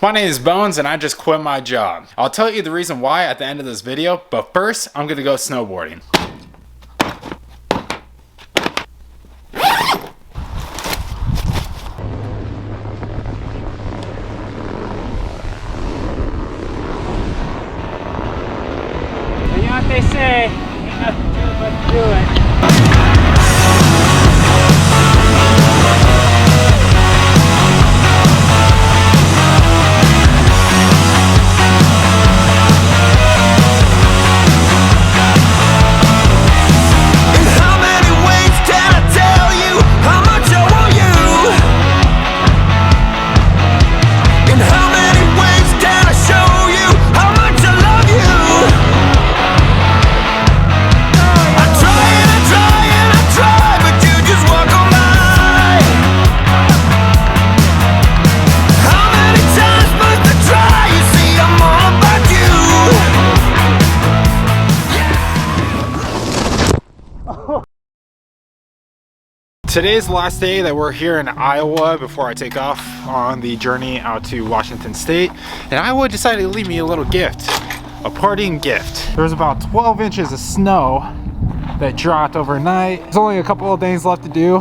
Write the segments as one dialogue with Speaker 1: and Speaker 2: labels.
Speaker 1: My name is Bonz and I just quit my job. I'll tell you the reason why at the end of this video, but first I'm gonna go snowboarding.
Speaker 2: You know what they say, ain't nothing to do but do it.
Speaker 1: Today's the last day that we're here in Iowa before I take off on the journey out to Washington State. And Iowa decided to leave me a little gift, a parting gift. There's about 12 inches of snow that dropped overnight. There's only a couple of days left to do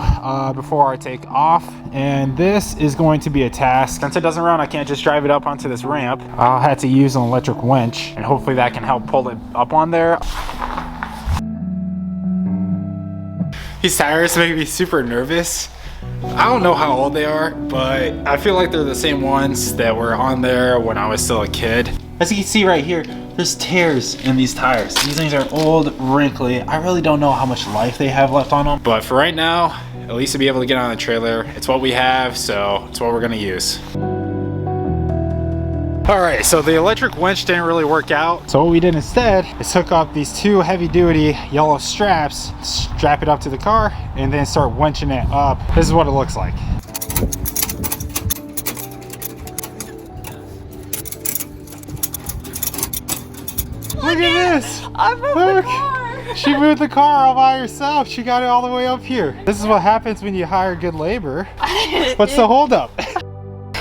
Speaker 1: before I take off. And this is going to be a task. Since it doesn't run, I can't just drive it up onto this ramp. I'll have to use an electric winch and hopefully that can help pull it up on there. These tires make me super nervous. I don't know how old they are, but I feel like they're the same ones that were on there when I was still a kid. As you can see right here, there's tears in these tires. These things are old, wrinkly. I really don't know how much life they have left on them. But for right now, at least to be able to get on the trailer, it's what we have, so it's what we're gonna use. All right, so the electric winch didn't really work out. So what we did instead is hook up these two heavy duty yellow straps, strap it up to the car, and then start winching it up. This is what it looks like. Look at this.
Speaker 3: I moved the car.
Speaker 1: She moved the car all by herself. She got it all the way up here. This is what happens when you hire good labor. What's the holdup?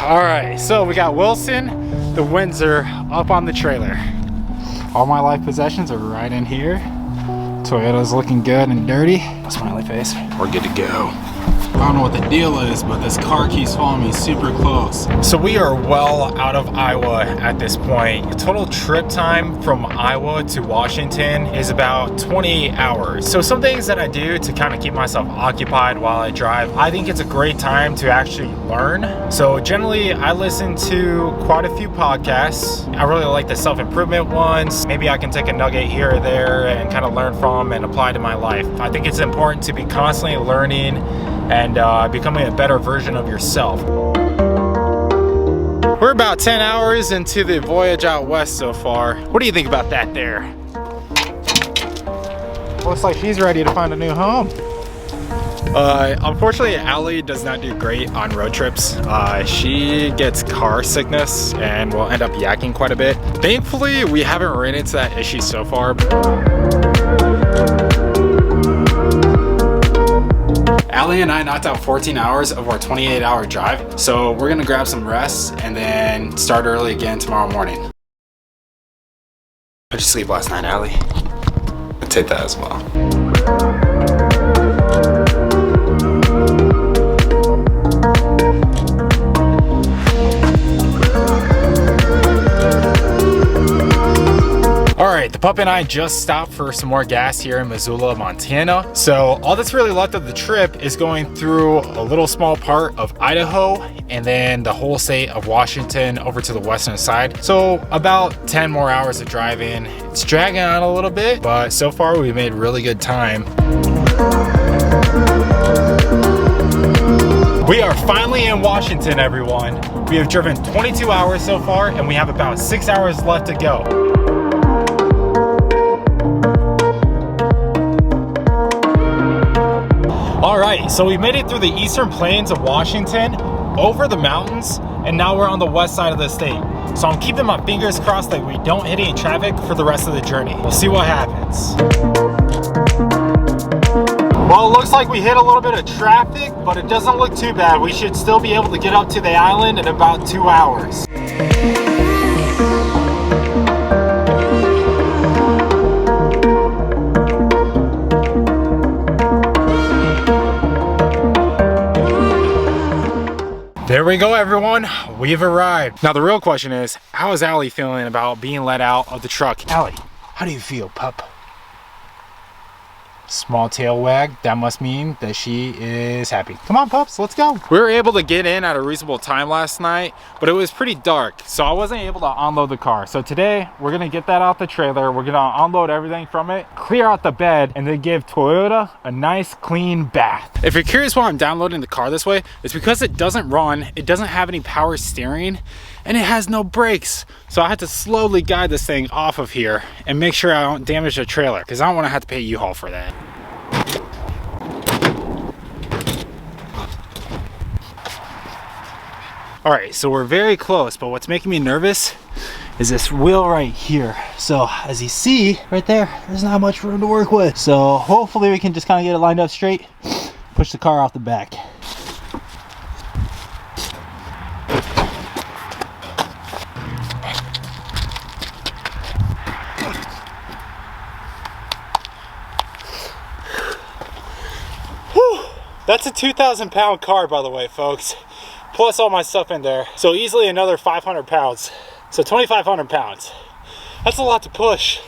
Speaker 1: All right, so we got Wilson, the Windsor up on the trailer. All my life possessions are right in here. Toyota's looking good and dirty. Smiley face. We're good to go. I don't know what the deal is, but this car keeps following me super close. So we are well out of Iowa at this point. The total trip time from Iowa to Washington is about 28 hours. So some things that I do to kind of keep myself occupied while I drive, I think it's a great time to actually learn. So generally I listen to quite a few podcasts. I really like the self-improvement ones. Maybe I can take a nugget here or there and kind of learn from and apply to my life. I think it's important to be constantly learning and becoming a better version of yourself. We're about 10 hours into the voyage out west so far. What do you think about that there? Looks like she's ready to find a new home. Unfortunately, Allie does not do great on road trips. She gets car sickness and will end up yakking quite a bit. Thankfully, we haven't ran into that issue so far. Allie and I knocked out 14 hours of our 28-hour drive, so we're gonna grab some rest and then start early again tomorrow morning. How'd you sleep last night, Allie? I'd take that as well. Alright, the pup and I just stopped for some more gas here in Missoula, Montana. So all that's really left of the trip is going through a little small part of Idaho and then the whole state of Washington over to the western side. So about 10 more hours of driving. It's dragging out a little bit, but so far we've made really good time. We are finally in Washington, everyone. We have driven 22 hours so far and we have about 6 hours left to go. All right, so we made it through the eastern plains of Washington, over the mountains, and now we're on the west side of the state. So I'm keeping my fingers crossed that we don't hit any traffic for the rest of the journey. We'll see what happens. Well, it looks like we hit a little bit of traffic, but it doesn't look too bad. We should still be able to get up to the island in about 2 hours. There we go, everyone. We've arrived. Now the real question is, how is Allie feeling about being let out of the truck? Allie, how do you feel, pup? Small tail wag. That must mean that she is happy. Come on, pups, let's go. We were able to get in at a reasonable time last night, but it was pretty dark, so I wasn't able to unload the car. So today, we're gonna get that out the trailer. We're gonna unload everything from it, clear out the bed, and then give Toyota a nice clean bath. If you're curious why I'm downloading the car this way, it's because it doesn't run, it doesn't have any power steering, and it has no brakes. So I had to slowly guide this thing off of here and make sure I don't damage the trailer, because I don't want to have to pay U-Haul for that. All right, so we're very close, but what's making me nervous is this wheel right here. So as you see right there, there's not much room to work with. So hopefully we can just kind of get it lined up straight, push the car off the back. That's a 2,000-pound car, by the way, folks. Plus all my stuff in there. So easily another 500 pounds. So 2,500 pounds. That's a lot to push.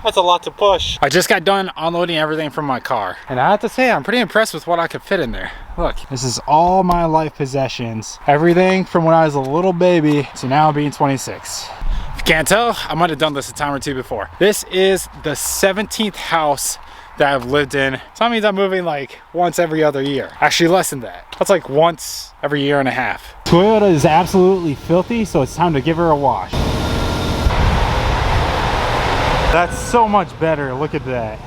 Speaker 1: That's a lot to push. I just got done unloading everything from my car. And I have to say, I'm pretty impressed with what I could fit in there. Look, this is all my life possessions. Everything from when I was a little baby to now being 26. If you can't tell, I might have done this a time or two before. This is the 17th house that I've lived in. So that means I'm moving like once every other year. Actually less than that. That's like once every year and a half. Toyota is absolutely filthy, so it's time to give her a wash. That's so much better, look at that.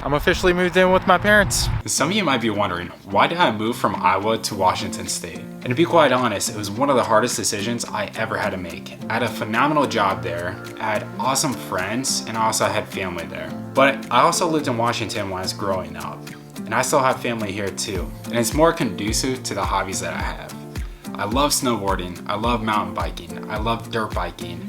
Speaker 1: I'm officially moved in with my parents. Some of you might be wondering, why did I move from Iowa to Washington State? And to be quite honest, it was one of the hardest decisions I ever had to make. I had a phenomenal job there, I had awesome friends, and I also had family there. But I also lived in Washington when I was growing up, and I still have family here too. And it's more conducive to the hobbies that I have. I love snowboarding, I love mountain biking, I love dirt biking,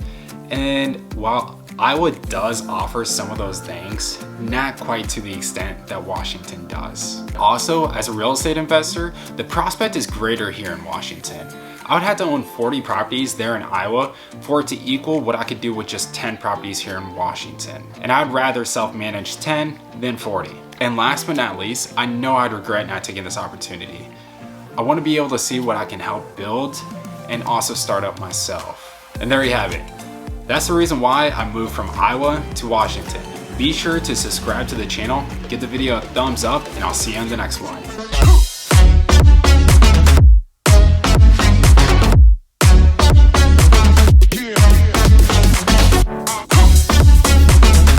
Speaker 1: and while Iowa does offer some of those things, not quite to the extent that Washington does. Also, as a real estate investor, the prospect is greater here in Washington. I would have to own 40 properties there in Iowa for it to equal what I could do with just 10 properties here in Washington. And I'd rather self-manage 10 than 40. And last but not least, I know I'd regret not taking this opportunity. I want to be able to see what I can help build and also start up myself. And there you have it. That's the reason why I moved from Iowa to Washington. Be sure to subscribe to the channel, give the video a thumbs up, and I'll see you on the next one.